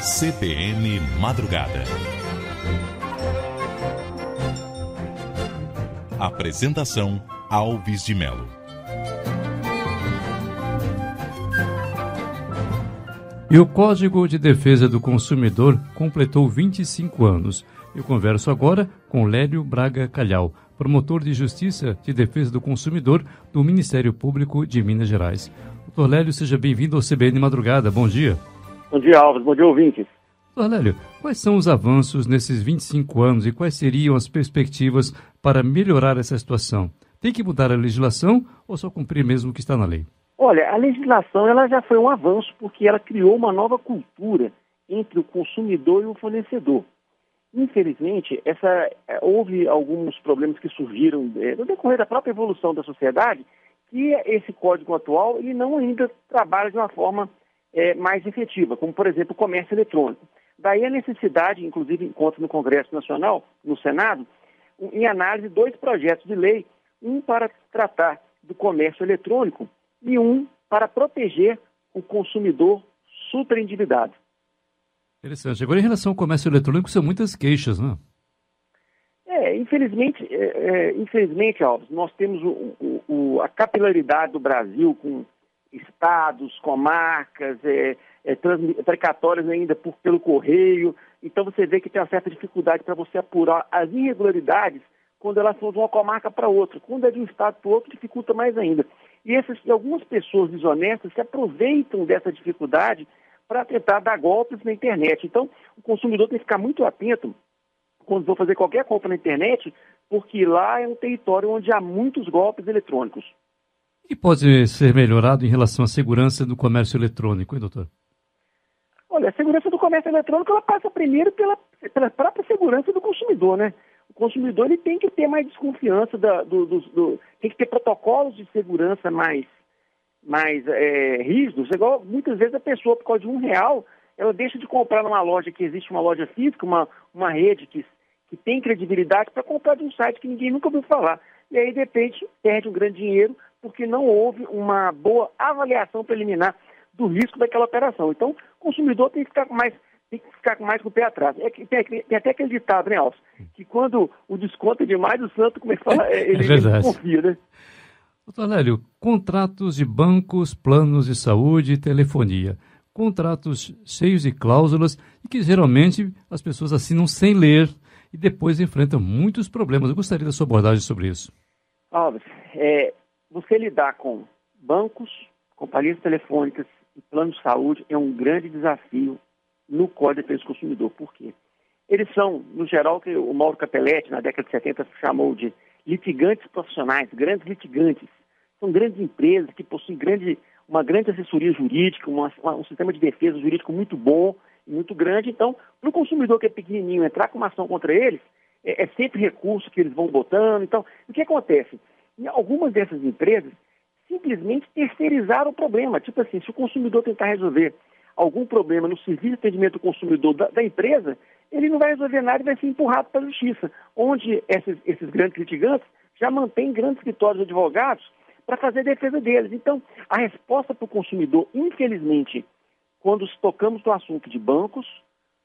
CBN Madrugada. Apresentação: Alves de Melo. E o Código de Defesa do Consumidor completou 25 anos. Eu converso agora com Lélio Braga Calhau, promotor de Justiça de Defesa do Consumidor do Ministério Público de Minas Gerais. Doutor Lélio, seja bem-vindo ao CBN Madrugada. Bom dia. Bom dia, Alves. Bom dia, ouvintes. Doutor Lélio, quais são os avanços nesses 25 anos e quais seriam as perspectivas para melhorar essa situação? Tem que mudar a legislação ou só cumprir mesmo o que está na lei? Olha, a legislação ela já foi um avanço porque ela criou uma nova cultura entre o consumidor e o fornecedor. Infelizmente, houve alguns problemas que surgiram no decorrer da própria evolução da sociedade, que esse código atual ele não ainda trabalha de uma forma mais efetiva, como, por exemplo, o comércio eletrônico. Daí a necessidade, inclusive, encontra no Congresso Nacional, no Senado, em análise 2 projetos de lei, um para tratar do comércio eletrônico e um para proteger o consumidor superendividado. Interessante. Agora, em relação ao comércio eletrônico, são muitas queixas, né? Infelizmente, Alves, nós temos a capilaridade do Brasil com estados, comarcas, precatórias ainda pelo correio. Então você vê que tem uma certa dificuldade para você apurar as irregularidades quando elas são de uma comarca para outra. Quando é de um estado para o outro, dificulta mais ainda. E algumas pessoas desonestas se aproveitam dessa dificuldade para tentar dar golpes na internet. Então, o consumidor tem que ficar muito atento quando for fazer qualquer compra na internet, porque lá é um território onde há muitos golpes eletrônicos. E pode ser melhorado em relação à segurança do comércio eletrônico, hein, doutor? Olha, a segurança do comércio eletrônico ela passa primeiro pela própria segurança do consumidor, né? O consumidor ele tem que ter mais desconfiança, tem que ter protocolos de segurança mais rígidos. Igual muitas vezes a pessoa, por causa de R$1, ela deixa de comprar numa loja que existe, uma loja física, uma rede que tem credibilidade, para comprar de um site que ninguém nunca ouviu falar. E aí, de repente, perde um grande dinheiro porque não houve uma boa avaliação preliminar do risco daquela operação. Então, o consumidor tem que ficar mais com o pé atrás. Tem até aquele ditado, né, Alves? Que quando o desconto é demais, o santo começa a falar, ele confia, né? Doutor Lélio, contratos de bancos, planos de saúde e telefonia. Contratos cheios de cláusulas e que geralmente as pessoas assinam sem ler e depois enfrentam muitos problemas. Eu gostaria da sua abordagem sobre isso. Alves, você lidar com bancos, companhias telefônicas e planos de saúde é um grande desafio no Código de Defesa do Consumidor. Por quê? Eles são, no geral, que o Mauro Capelletti, na década de 70, chamou de litigantes profissionais, grandes litigantes. São grandes empresas que possuem uma grande assessoria jurídica, um sistema de defesa jurídico muito bom e muito grande. Então, para o consumidor que é pequenininho entrar com uma ação contra eles, é sempre recurso que eles vão botando. Então, o que acontece? Em algumas dessas empresas, simplesmente terceirizaram o problema. Tipo assim, se o consumidor tentar resolver algum problema no serviço de atendimento do consumidor da empresa, ele não vai resolver nada e vai ser empurrado para a justiça, onde esses grandes litigantes já mantêm grandes escritórios de advogados para fazer a defesa deles. Então, a resposta para o consumidor, infelizmente, quando tocamos no assunto de bancos,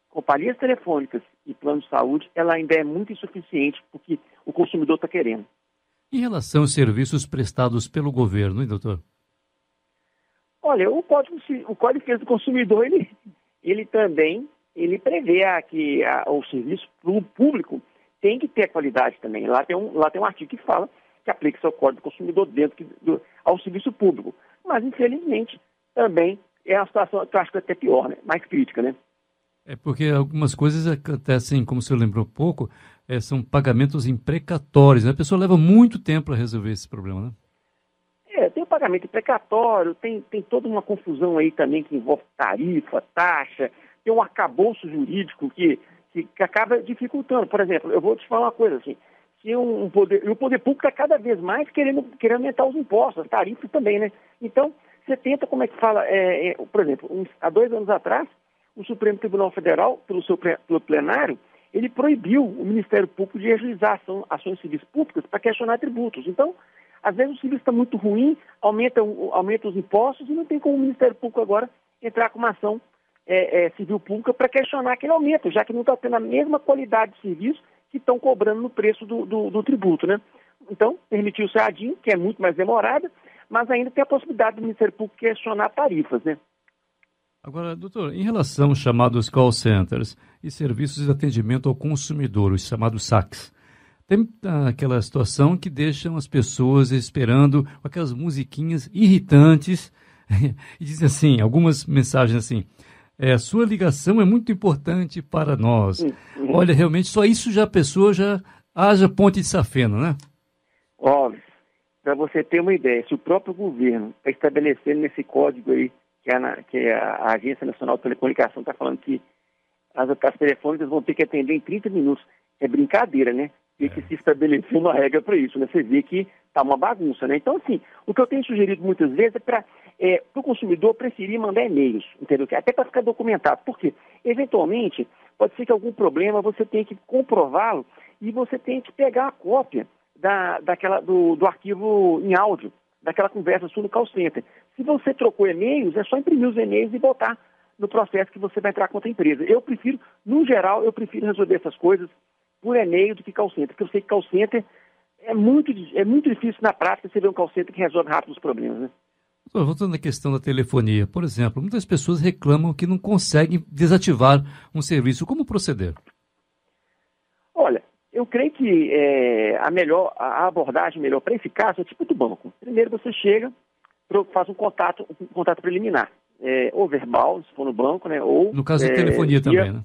companhias telefônicas e planos de saúde, ela ainda é muito insuficiente porque o consumidor está querendo. Em relação aos serviços prestados pelo governo, hein, doutor? Olha, o Código de Defesa do Consumidor, ele também prevê que o serviço público tem que ter qualidade também. Lá tem um artigo que fala que aplica-se ao Código do Consumidor ao serviço público. Mas, infelizmente, também é uma situação que eu acho que é até pior, né? Mais crítica, né? É porque algumas coisas acontecem, como o senhor lembrou pouco, são pagamentos imprecatórios, né? A pessoa leva muito tempo para resolver esse problema, né? Tem o pagamento imprecatório, tem toda uma confusão aí também que envolve tarifa, taxa, tem um arcabouço jurídico que acaba dificultando. Por exemplo, eu vou te falar uma coisa assim, que o poder público está cada vez mais querendo aumentar os impostos, as tarifas também, né? Então, você tenta, como é que fala, por exemplo, há 2 anos atrás, o Supremo Tribunal Federal, pelo plenário, ele proibiu o Ministério Público de ajuizar ações civis públicas para questionar tributos. Então, às vezes o serviço está muito ruim, aumenta os impostos e não tem como o Ministério Público agora entrar com uma ação civil pública para questionar aquele aumento, já que não está tendo a mesma qualidade de serviço que estão cobrando no preço do tributo, né? Então, permitiu-se a ADIM, que é muito mais demorada, mas ainda tem a possibilidade do Ministério Público questionar tarifas, né? Agora, doutor, em relação aos chamados call centers e serviços de atendimento ao consumidor, os chamados saques, tem aquela situação que deixam as pessoas esperando aquelas musiquinhas irritantes e dizem assim, algumas mensagens assim, sua ligação é muito importante para nós. Olha, realmente, só isso já a pessoa já haja ponte de safena, né? Óbvio, para você ter uma ideia, se o próprio governo está estabelecendo nesse código aí, que a Agência Nacional de Telecomunicação está falando que as telefônicas vão ter que atender em 30 minutos, é brincadeira, né? Tem que se estabelecer uma regra para isso, né? Você vê que está uma bagunça, né? Então, assim, o que eu tenho sugerido muitas vezes é para o consumidor preferir mandar e-mails, entendeu? Até para ficar documentado. Por quê? Eventualmente, pode ser que algum problema você tenha que comprová-lo e você tem que pegar a cópia do arquivo em áudio, daquela conversa sua no call center. Se você trocou e-mails, é só imprimir os e-mails e botar no processo que você vai entrar contra a empresa. No geral, eu prefiro resolver essas coisas por e-mail do que call center, porque eu sei que call center é muito difícil na prática você ver um call center que resolve rápido os problemas, né? Voltando à questão da telefonia, por exemplo, muitas pessoas reclamam que não conseguem desativar um serviço. Como proceder? Olha, eu creio que a abordagem melhor para esse caso é tipo do banco. Primeiro você chega, faz um contato preliminar, ou verbal, se for no banco, né? Ou no caso da telefonia também, né?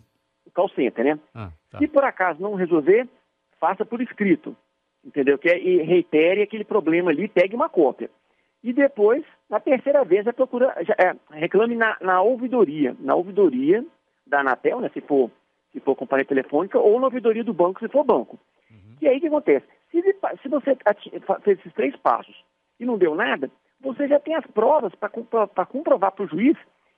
Call center, né? Tá. Se por acaso não resolver, faça por escrito, entendeu? E reitere aquele problema ali, pegue uma cópia. E depois, na terceira vez, reclame na ouvidoria da Anatel, né? Se for companhia telefônica, ou na ouvidoria do banco, se for banco. E aí o que acontece? Se você fez esses 3 passos e não deu nada, você já tem as provas para comprovar para o juiz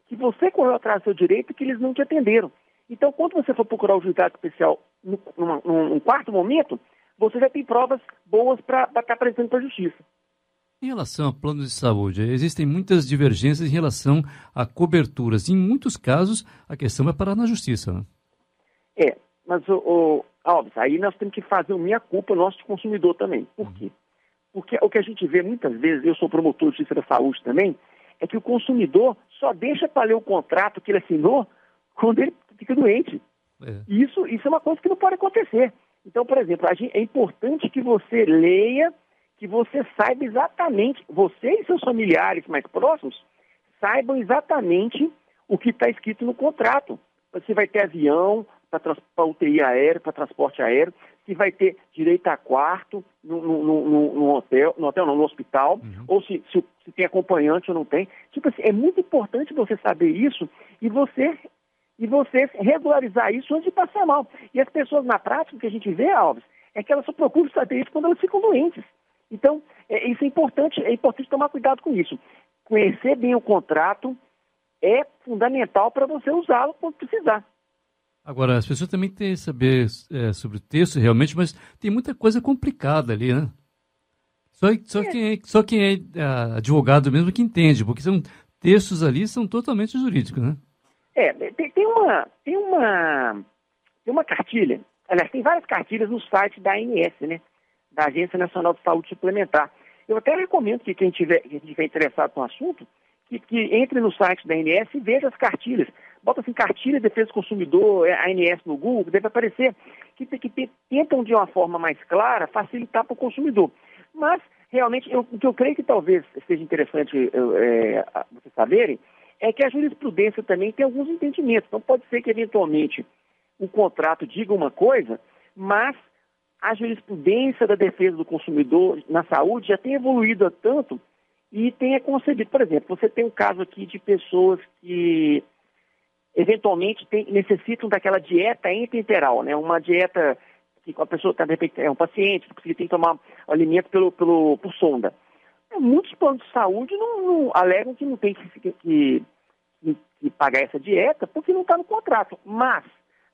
que você correu atrás do seu direito e que eles não te atenderam. Então, quando você for procurar o juizado especial num quarto momento, você já tem provas boas para estar apresentando para a justiça. Em relação a planos de saúde, existem muitas divergências em relação a coberturas. Em muitos casos, a questão vai parar na justiça, né? Mas, Alves, aí nós temos que fazer o meia-culpa nosso de consumidor também. Por quê? Porque o que a gente vê muitas vezes, eu sou promotor de justiça da saúde também, é que o consumidor só deixa para ler o contrato que ele assinou quando ele fica doente. Isso é uma coisa que não pode acontecer. Então, por exemplo, é importante que você leia, que você saiba exatamente, você e seus familiares mais próximos, saibam exatamente o que está escrito no contrato. Você vai ter avião para UTI aéreo, para transporte aéreo, se vai ter direito a quarto no hospital, ou se tem acompanhante ou não tem. Tipo assim, é muito importante você saber isso e você regularizar isso antes de passar mal. E as pessoas na prática, o que a gente vê, Alves, é que elas só procuram saber isso quando elas ficam doentes. Então, isso é importante tomar cuidado com isso. Conhecer bem o contrato é fundamental para você usá-lo quando precisar. Agora, as pessoas também têm que saber sobre o texto realmente, mas tem muita coisa complicada ali, né? Só quem é advogado mesmo que entende, porque são textos ali são totalmente jurídicos, né? Tem uma cartilha, aliás, tem várias cartilhas no site da ANS, né? Da Agência Nacional de Saúde Suplementar. Eu até recomendo que quem tiver interessado no assunto, que entre no site da ANS e veja as cartilhas. Bota assim, cartilha de defesa do consumidor, ANS no Google, deve aparecer, que tentam de uma forma mais clara facilitar para o consumidor. Mas, realmente, o que eu creio que talvez seja interessante vocês saberem, é que a jurisprudência também tem alguns entendimentos. Então, pode ser que, eventualmente, o contrato diga uma coisa, mas a jurisprudência da defesa do consumidor na saúde já tem evoluído há tanto e tenha concebido. Por exemplo, você tem um caso aqui de pessoas que eventualmente necessitam daquela dieta intraenteral, né? Uma dieta que a pessoa de repente é um paciente que tem que tomar alimento por sonda. Muitos planos de saúde não alegam que não tem que pagar essa dieta porque não está no contrato. Mas,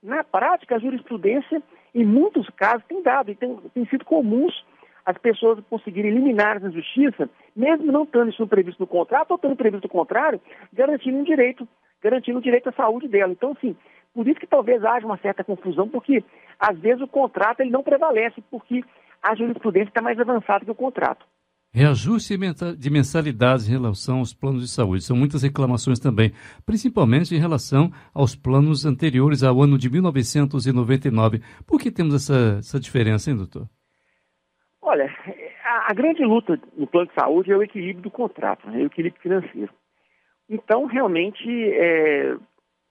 na prática, a jurisprudência, em muitos casos, tem dado e tem sido comuns as pessoas conseguirem eliminar na justiça, mesmo não estando isso previsto no contrato ou estando previsto o contrário, garantindo um direito garantindo o direito à saúde dela. Então, assim, por isso que talvez haja uma certa confusão, porque às vezes o contrato ele não prevalece, porque a jurisprudência está mais avançada que o contrato. Reajuste de mensalidades em relação aos planos de saúde. São muitas reclamações também, principalmente em relação aos planos anteriores ao ano de 1999. Por que temos essa diferença, hein, doutor? Olha, a grande luta no plano de saúde é o equilíbrio do contrato, né, o equilíbrio financeiro. Então, realmente,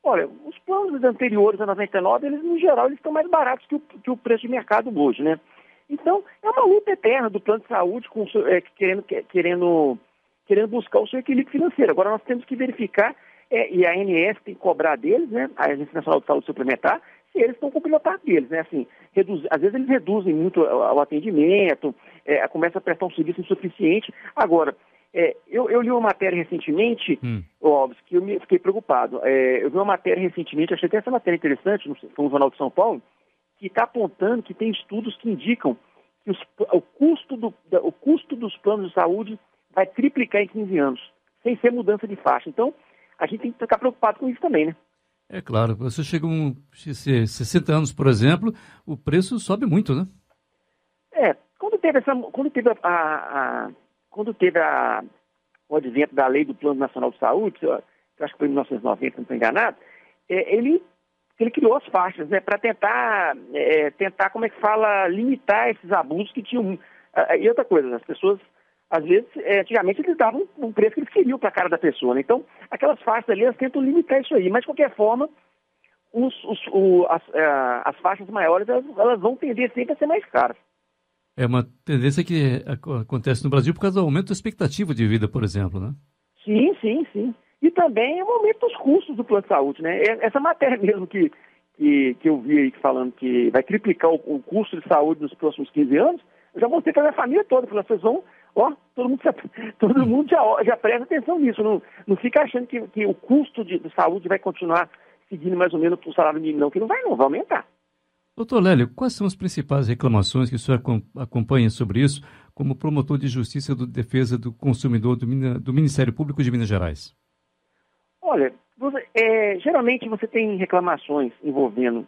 olha, os planos anteriores a 99, eles, no geral, eles estão mais baratos que o preço de mercado hoje, né? Então, é uma luta eterna do plano de saúde querendo buscar o seu equilíbrio financeiro. Agora, nós temos que verificar, e a ANS tem que cobrar deles, né, a Agência Nacional de Saúde Suplementar, se eles estão cumprindo a parte deles, né? Assim, às vezes eles reduzem muito o atendimento, começam a prestar um serviço insuficiente. Agora, eu li uma matéria recentemente, óbvio, que eu fiquei preocupado. Eu vi uma matéria recentemente, achei até essa matéria interessante, no Jornal de São Paulo, que está apontando que tem estudos que indicam que o custo dos planos de saúde vai triplicar em 15 anos, sem ser mudança de faixa. Então, a gente tem que ficar preocupado com isso também, né? É claro, você chega a 60 anos, por exemplo, o preço sobe muito, né? Quando teve o advento da lei do Plano Nacional de Saúde, eu acho que foi em 1990, não estou enganado, ele criou as faixas, né, para tentar, como é que fala, limitar esses abusos que tinham. E outra coisa, as pessoas, às vezes, antigamente eles davam um preço que eles queriam para a cara da pessoa, né? Então, aquelas faixas ali, elas tentam limitar isso aí, mas de qualquer forma, as faixas maiores, elas vão tender sempre a ser mais caras. É uma tendência que acontece no Brasil por causa do aumento da expectativa de vida, por exemplo, né? Sim. E também o aumento dos custos do plano de saúde, né? Essa matéria mesmo que eu vi aí falando que vai triplicar o custo de saúde nos próximos 15 anos, eu já mostrei para a minha família toda. Falei, vocês vão, todo mundo já presta atenção nisso. Não fica achando que o custo de saúde vai continuar seguindo mais ou menos o salário mínimo, não, que não vai aumentar. Doutor Lélio, quais são as principais reclamações que o senhor acompanha sobre isso como promotor de justiça de defesa do consumidor do Ministério Público de Minas Gerais? Olha, geralmente você tem reclamações envolvendo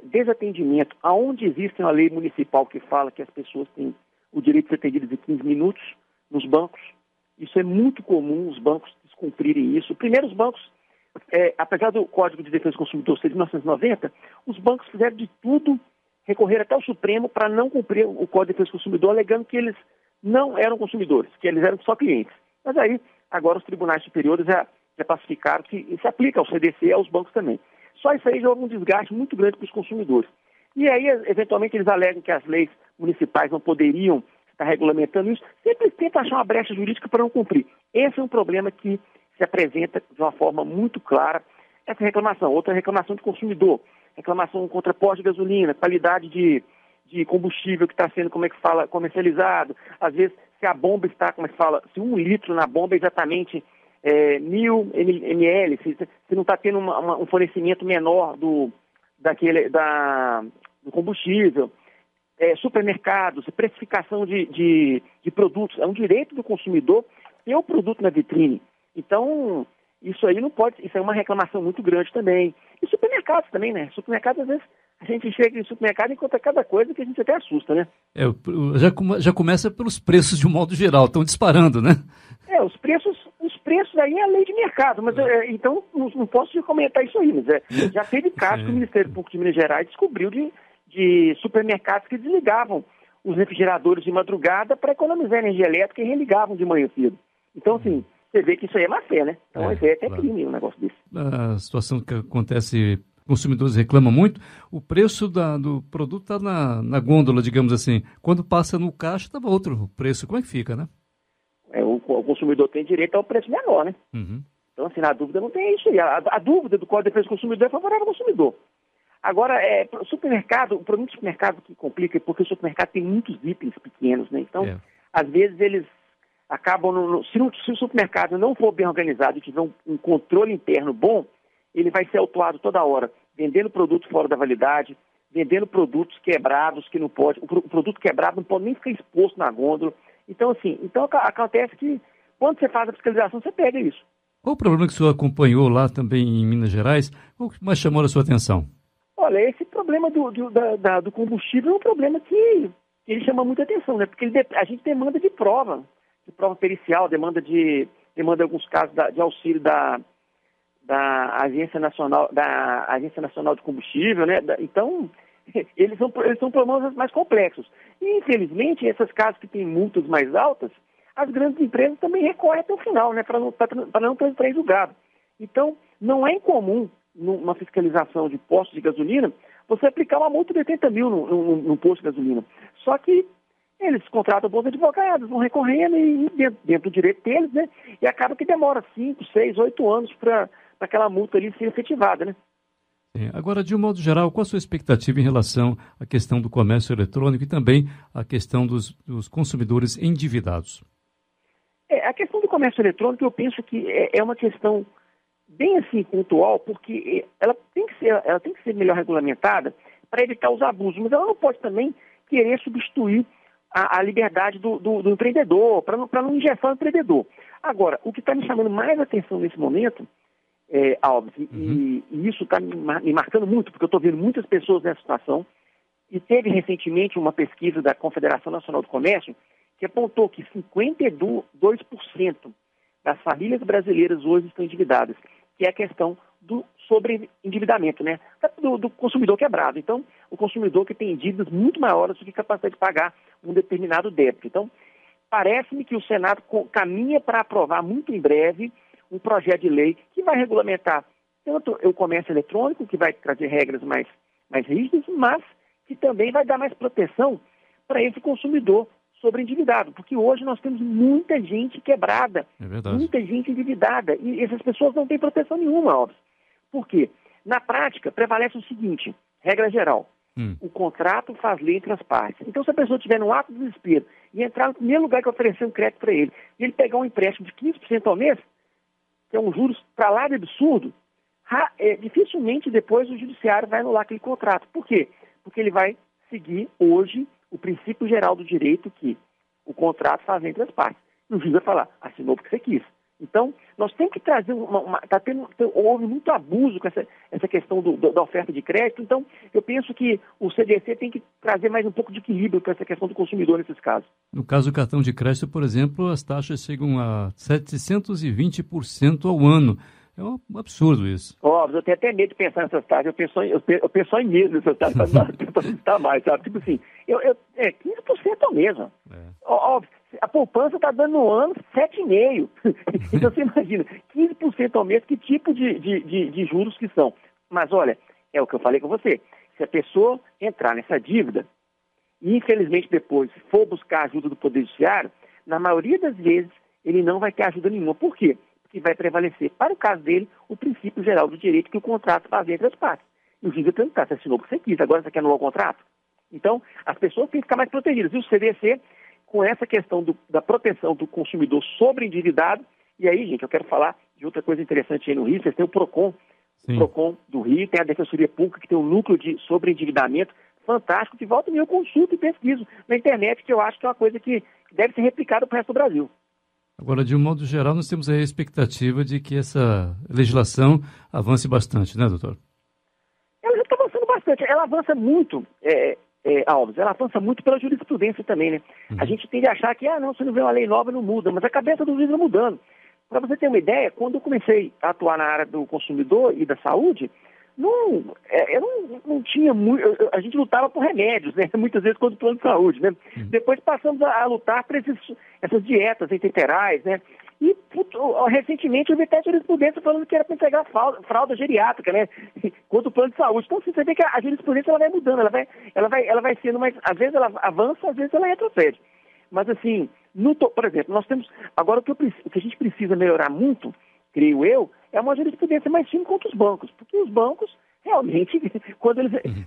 desatendimento, aonde existe uma lei municipal que fala que as pessoas têm o direito de ser atendidas em 15 minutos nos bancos. Isso é muito comum, os bancos descumprirem isso. Primeiro, os bancos, apesar do Código de Defesa do Consumidor ser de 1990, os bancos fizeram de tudo, recorreram até o Supremo para não cumprir o Código de Defesa do Consumidor, alegando que eles não eram consumidores, que eles eram só clientes. Mas aí, agora os tribunais superiores já pacificaram que se aplica ao CDC e aos bancos também. Só isso aí já houve um desgaste muito grande para os consumidores. E aí, eventualmente, eles alegam que as leis municipais não poderiam estar regulamentando isso, sempre tenta achar uma brecha jurídica para não cumprir. Esse é um problema que se apresenta de uma forma muito clara. Essa reclamação, outra reclamação de consumidor, reclamação contra posto de gasolina, qualidade de combustível que está sendo, comercializado. Às vezes, se a bomba está, se 1 litro na bomba é exatamente 1.000 ml, se não está tendo um fornecimento menor do combustível, supermercados, precificação de produtos, é um direito do consumidor ter o produto na vitrine. Então, isso aí não pode, isso é uma reclamação muito grande também. E supermercados também, né? Supermercados, às vezes, a gente chega em supermercado e encontra cada coisa que a gente até assusta, né? Já começa pelos preços de um modo geral, estão disparando, né? Os preços aí é a lei de mercado, mas então não posso te comentar isso aí, mas já teve casos que o Ministério Público de Minas Gerais descobriu de supermercados que desligavam os refrigeradores de madrugada para economizar energia elétrica e religavam de manhã cedo. Então, assim, você vê que isso aí é má fé, né? Então, isso aí é até crime, um negócio desse. A situação que acontece, consumidores reclamam muito, o preço do produto está na gôndola, digamos assim. Quando passa no caixa, estava outro preço. Como é que fica, né? O consumidor tem direito ao preço menor, né? Uhum. Então, assim, na dúvida não tem isso aí. A dúvida do Código de Defesa do Consumidor é favorável ao consumidor. Agora, o problema do supermercado que complica é porque o supermercado tem muitos itens pequenos, né? Então, às vezes eles acabam, se o supermercado não for bem organizado e tiver um controle interno bom, ele vai ser autuado toda hora, vendendo produtos fora da validade, vendendo produtos quebrados que não pode, o produto quebrado não pode nem ficar exposto na gôndola. Então, assim, acontece que quando você faz a fiscalização, você pega isso. Qual o problema que o senhor acompanhou lá também em Minas Gerais? Qual que mais chamou a sua atenção? Olha, esse problema do combustível é um problema que ele chama muita atenção, né? Porque a gente demanda de prova pericial, demanda em alguns casos de auxílio da Agência Nacional de Combustível, né? Então, eles são problemas mais complexos. E, infelizmente, esses casos que têm multas mais altas, as grandes empresas também recorrem até o final, né? Para não transferir julgado. Então, não é incomum, numa fiscalização de postos de gasolina, você aplicar uma multa de 80 mil num posto de gasolina. Só que eles contratam bons advogados, vão recorrendo e dentro do direito deles, né? E acaba que demora 5, 6, 8 anos para aquela multa ali ser efetivada, né? Agora, de um modo geral, qual a sua expectativa em relação à questão do comércio eletrônico e também à questão dos consumidores endividados? A questão do comércio eletrônico, eu penso que é uma questão bem assim pontual, porque ela tem que ser melhor regulamentada para evitar os abusos, mas ela não pode também querer substituir a liberdade do empreendedor, para não engessar o empreendedor. Agora, o que está me chamando mais atenção nesse momento, Alves, e isso está me marcando muito, porque eu estou vendo muitas pessoas nessa situação, e teve recentemente uma pesquisa da Confederação Nacional do Comércio que apontou que 52% das famílias brasileiras hoje estão endividadas, que é a questão do sobreendividamento, né? Do consumidor quebrado. Então, o consumidor que tem dívidas muito maiores do que capacidade de pagar um determinado débito. Então, parece-me que o Senado caminha para aprovar muito em breve um projeto de lei que vai regulamentar tanto o comércio eletrônico, que vai trazer regras mais rígidas, mas que também vai dar mais proteção para esse consumidor sobreendividado, porque hoje nós temos muita gente quebrada, muita gente endividada, e essas pessoas não têm proteção nenhuma, óbvio. Por quê? Na prática, prevalece o seguinte, regra geral, o contrato faz lei entre as partes. Então, se a pessoa estiver num ato de desespero e entrar no primeiro lugar que oferecer um crédito para ele, e ele pegar um empréstimo de 15% ao mês, que é um juros para lá de absurdo, dificilmente depois o judiciário vai anular aquele contrato. Por quê? Porque ele vai seguir hoje o princípio geral do direito que o contrato faz entre as partes. E o juiz vai falar, assinou porque você quis. Então, nós temos que trazer houve muito abuso com essa questão da oferta de crédito. Então, eu penso que o CDC tem que trazer mais um pouco de equilíbrio com essa questão do consumidor nesses casos. No caso do cartão de crédito, por exemplo, as taxas chegam a 720% ao ano. É um absurdo isso. Óbvio, eu tenho até medo de pensar nessas taxas. Eu penso em medo nessas taxas para não estar mais, sabe? Tipo assim, 15% ao mesmo. Óbvio, a poupança está dando no ano 7,5%. Então você imagina, 15% ao mês, que tipo de juros que são? Mas olha, é o que eu falei com você. Se a pessoa entrar nessa dívida e infelizmente depois for buscar ajuda do Poder Judiciário, na maioria das vezes ele não vai ter ajuda nenhuma. Por quê? Que vai prevalecer, para o caso dele, o princípio geral do direito que o contrato faz entre as partes. E o juiz vai perguntar, você assinou porque você quis, agora você quer anular o contrato? Então, as pessoas têm que ficar mais protegidas. E o CDC, com essa questão da proteção do consumidor sobreendividado, e aí, gente, eu quero falar de outra coisa interessante aí no Rio, vocês têm o PROCON, o PROCON do Rio, tem a Defensoria Pública, que tem um núcleo de sobreendividamento fantástico, que volta e meia eu consulto e pesquiso na internet, que eu acho que é uma coisa que deve ser replicada para o resto do Brasil. Agora, de um modo geral, nós temos a expectativa de que essa legislação avance bastante, né, doutor? Ela já está avançando bastante. Ela avança muito, Alves, ela avança muito pela jurisprudência também, né? A gente tende a achar que, não, se não vê uma lei nova, não muda, mas a cabeça do juiz vai mudando. Para você ter uma ideia, quando eu comecei a atuar na área do consumidor e da saúde, eu não tinha muito, a gente lutava por remédios, né? Muitas vezes contra o plano de saúde, né? Depois passamos a lutar por essas dietas interais, né? E recentemente eu vi até jurisprudência falando que era para entregar fralda geriátrica, né? Contra o plano de saúde. Então você vê que a jurisprudência ela vai mudando, ela vai sendo mais, às vezes ela avança, às vezes ela retrocede. Mas assim, por exemplo, nós temos, agora o que a gente precisa melhorar muito, creio eu, é uma jurisprudência mais firme contra os bancos, porque os bancos, realmente,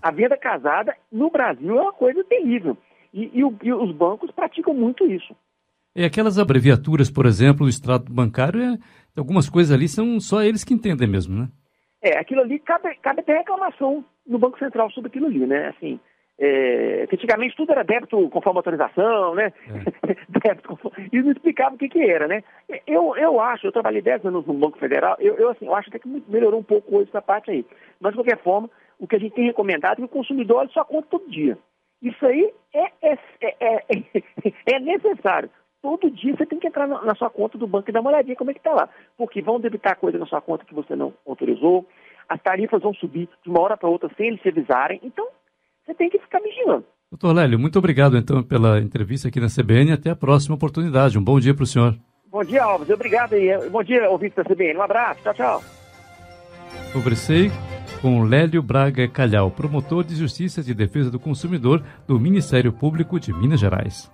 a venda casada no Brasil é uma coisa terrível, e os bancos praticam muito isso. E aquelas abreviaturas, por exemplo, o extrato bancário, algumas coisas ali são só eles que entendem mesmo, né? Aquilo ali, cabe até reclamação no Banco Central sobre aquilo ali, né? Assim, que antigamente tudo era débito conforme autorização, né? Débito conforme... E não explicava o que era, né? Eu acho, eu trabalhei 10 anos no Banco Federal, eu acho até que melhorou um pouco hoje essa parte aí. Mas, de qualquer forma, o que a gente tem recomendado é que o consumidor olhe sua conta todo dia. Isso aí é necessário. Todo dia você tem que entrar na sua conta do banco e dar uma olhadinha como é que está lá. Porque vão debitar coisa na sua conta que você não autorizou, as tarifas vão subir de uma hora para outra sem eles te avisarem. Então, você tem que ficar vigilando. Doutor Lélio, muito obrigado então pela entrevista aqui na CBN. Até a próxima oportunidade. Um bom dia para o senhor. Bom dia, Alves. Obrigado aí. Bom dia, ouvintes da CBN. Um abraço. Tchau, tchau. Conversei com Lélio Braga Calhau, promotor de Justiça de Defesa do Consumidor do Ministério Público de Minas Gerais.